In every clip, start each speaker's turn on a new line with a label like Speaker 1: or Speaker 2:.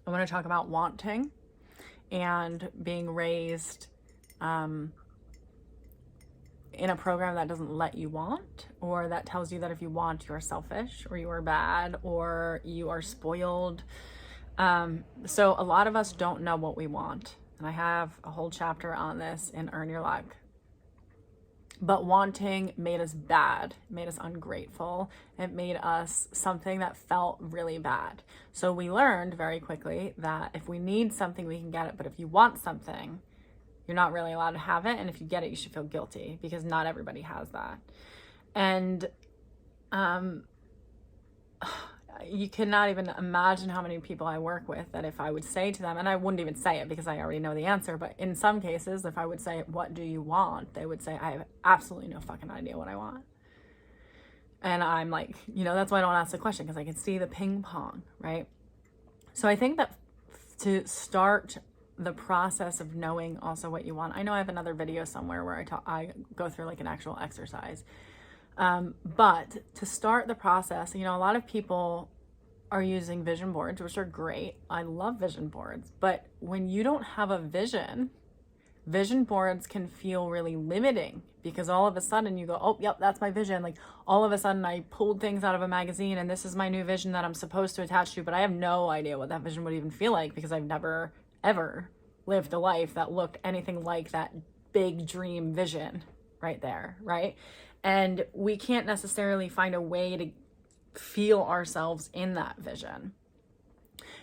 Speaker 1: I want to talk about wanting and being raised in a program that doesn't let you want, or that tells you that if you want, you're selfish, or you are bad, or you are spoiled. So a lot of us don't know what we want. And I have a whole chapter on this in Earn Your Luck. But wanting made us bad, made us ungrateful. It made us something that felt really bad. So we learned very quickly that if we need something, we can get it. But if you want something, you're not really allowed to have it. And if you get it, you should feel guilty, because not everybody has that. And you cannot even imagine how many people I work with that if I would say to them, and I wouldn't even say it because I already know the answer, but in some cases, if I would say, what do you want? They would say, I have absolutely no fucking idea what I want. And I'm like, that's why I don't ask the question, because I can see the ping pong, right? So I think that to start the process of knowing also what you want, I know I have another video somewhere where I go through like an actual exercise. But to start the process, a lot of people are using vision boards, which are great. I love vision boards, but when you don't have a vision boards can feel really limiting, because all of a sudden you go, oh, yep, that's my vision. Like all of a sudden I pulled things out of a magazine and this is my new vision that I'm supposed to attach to, but I have no idea what that vision would even feel like, because I've never ever lived a life that looked anything like that big dream vision right there, right? And we can't necessarily find a way to feel ourselves in that vision.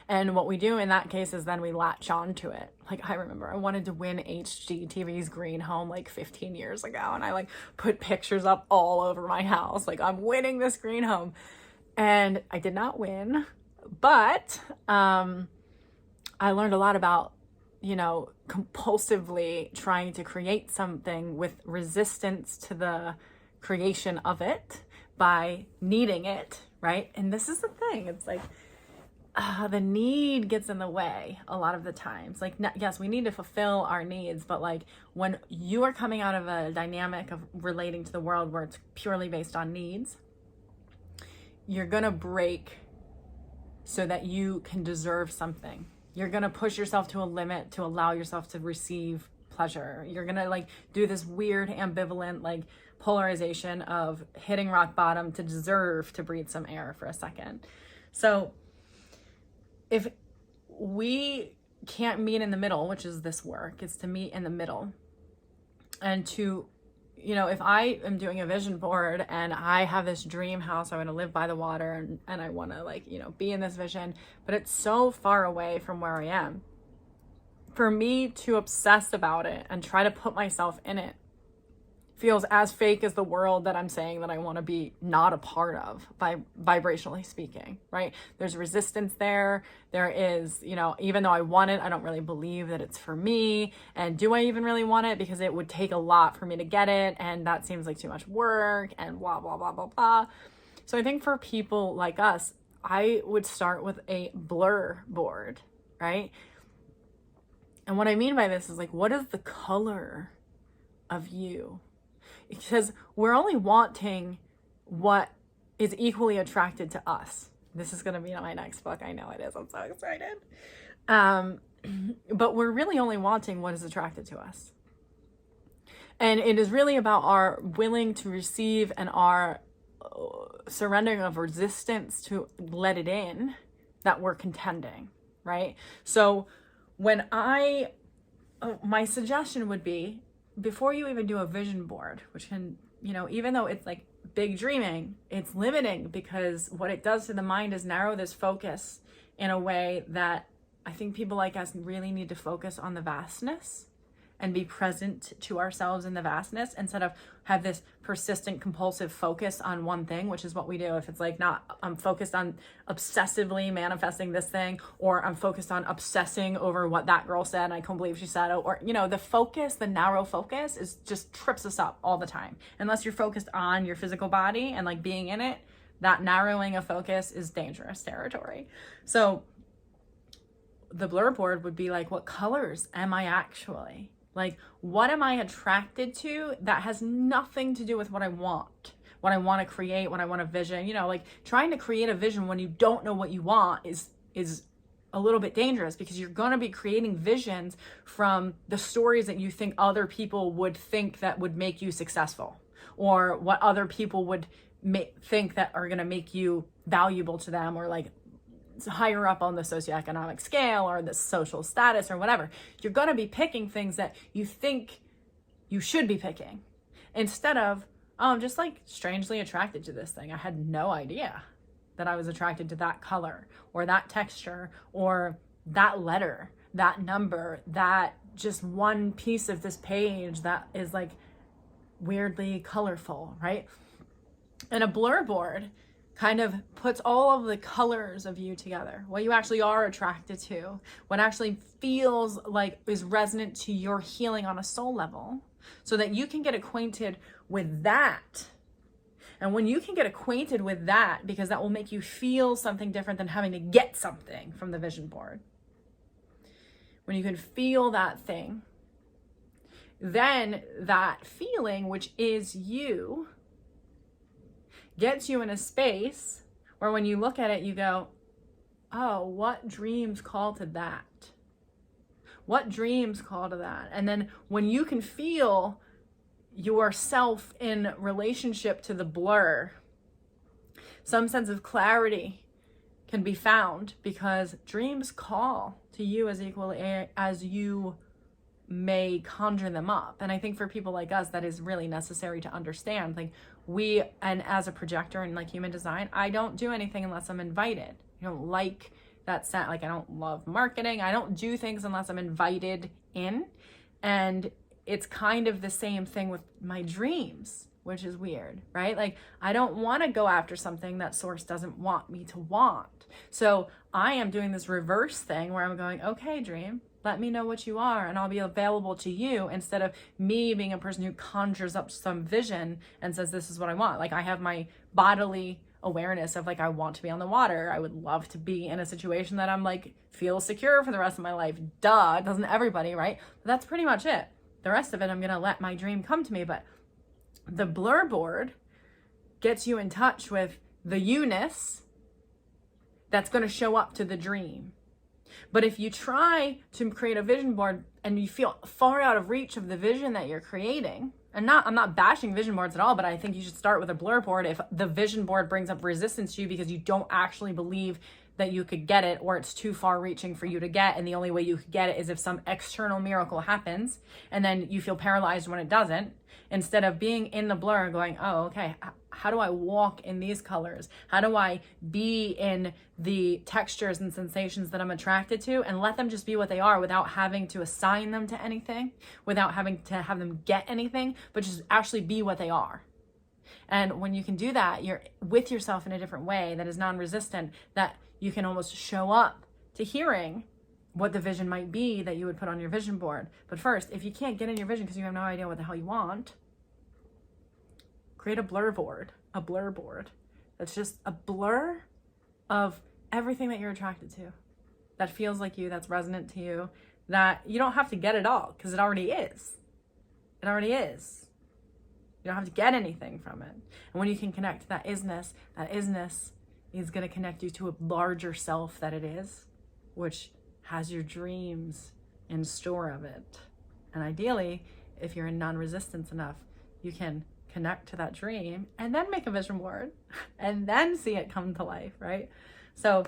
Speaker 1: And what we do in that case is then we latch on to it. Like I remember I wanted to win HGTV's Green Home like 15 years ago. And I like put pictures up all over my house. Like I'm winning this Green Home. And I did not win, but I learned a lot about compulsively trying to create something with resistance to the creation of it by needing it, right? And this is the thing. It's like the need gets in the way a lot of the times. Like, yes, we need to fulfill our needs, but like when you are coming out of a dynamic of relating to the world where it's purely based on needs, you're gonna break so that you can deserve something. You're going to push yourself to a limit to allow yourself to receive pleasure. You're going to like do this weird ambivalent like polarization of hitting rock bottom to deserve to breathe some air for a second. So if we can't meet in the middle, which is this work, is to meet in the middle, and to if I am doing a vision board and I have this dream house, I want to live by the water and I want to like, be in this vision, but it's so far away from where I am. For me to obsess about it and try to put myself in it feels as fake as the world that I'm saying that I want to be not a part of, vibrationally speaking, right? There's resistance there. There is, even though I want it, I don't really believe that it's for me. And do I even really want it? Because it would take a lot for me to get it. And that seems like too much work and blah, blah, blah, blah, blah. So I think for people like us, I would start with a blur board, right? And what I mean by this is like, what is the color of you? Because we're only wanting what is equally attracted to us. This is going to be my next book. I know it is. I'm so excited. But we're really only wanting what is attracted to us. And it is really about our willing to receive and our surrendering of resistance to let it in that we're contending, right? So when my suggestion would be, before you even do a vision board, which can, even though it's like big dreaming, it's limiting, because what it does to the mind is narrow this focus in a way that I think people like us really need to focus on the vastness and be present to ourselves in the vastness, instead of have this persistent compulsive focus on one thing, which is what we do. If it's like, not, I'm focused on obsessively manifesting this thing, or I'm focused on obsessing over what that girl said and I can't believe she said it, or the focus, the narrow focus is just trips us up all the time. Unless you're focused on your physical body and like being in it, that narrowing of focus is dangerous territory. So the blur board would be like, what colors am I actually? Like, what am I attracted to that has nothing to do with what I want to create, what I want to vision? Like trying to create a vision when you don't know what you want is a little bit dangerous, because you're going to be creating visions from the stories that you think other people would think that would make you successful, or what other people would think that are going to make you valuable to them, or like higher up on the socioeconomic scale or the social status or whatever. You're going to be picking things that you think you should be picking, instead of, oh, I'm just like strangely attracted to this thing. I had no idea that I was attracted to that color or that texture or that letter, that number, that just one piece of this page that is like weirdly colorful, right? And a blur board kind of puts all of the colors of you together, what you actually are attracted to, what actually feels like is resonant to your healing on a soul level, so that you can get acquainted with that. And when you can get acquainted with that, because that will make you feel something different than having to get something from the vision board. When you can feel that thing, then that feeling, which is you, gets you in a space where when you look at it, you go, oh, what dreams call to that? What dreams call to that? And then when you can feel yourself in relationship to the blur, some sense of clarity can be found, because dreams call to you as equally as you may conjure them up. And I think for people like us, that is really necessary to understand. Like and as a projector in like human design, I don't do anything unless I'm invited. I don't like that set. Like I don't love marketing. I don't do things unless I'm invited in. And it's kind of the same thing with my dreams, which is weird, right? Like I don't want to go after something that source doesn't want me to want. So I am doing this reverse thing where I'm going, okay, dream, let me know what you are and I'll be available to you, instead of me being a person who conjures up some vision and says, this is what I want. Like I have my bodily awareness of like, I want to be on the water. I would love to be in a situation that I'm like, feel secure for the rest of my life. Duh, doesn't everybody, right? But that's pretty much it. The rest of it, I'm going to let my dream come to me. But the blur board gets you in touch with the you-ness that's going to show up to the dream. But if you try to create a vision board and you feel far out of reach of the vision that you're creating, and I'm not bashing vision boards at all, but I think you should start with a blur board if the vision board brings up resistance to you because you don't actually believe that you could get it, or it's too far reaching for you to get, and the only way you could get it is if some external miracle happens, and then you feel paralyzed when it doesn't, instead of being in the blur and going, oh, okay, how do I walk in these colors? How do I be in the textures and sensations that I'm attracted to, and let them just be what they are without having to assign them to anything, without having to have them get anything, but just actually be what they are. And when you can do that, you're with yourself in a different way that is non-resistant, that you can almost show up to hearing what the vision might be that you would put on your vision board. But first, if you can't get in your vision because you have no idea what the hell you want, create a blur board that's just a blur of everything that you're attracted to, that feels like you, that's resonant to you, that you don't have to get it all, because it already is. It already is. You don't have to get anything from it. And when you can connect to that isness is going to connect you to a larger self that it is, which has your dreams in store of it. And ideally, if you're in non-resistance enough, you can connect to that dream and then make a vision board and then see it come to life, right? So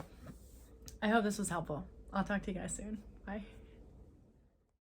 Speaker 1: I hope this was helpful. I'll talk to you guys soon. Bye.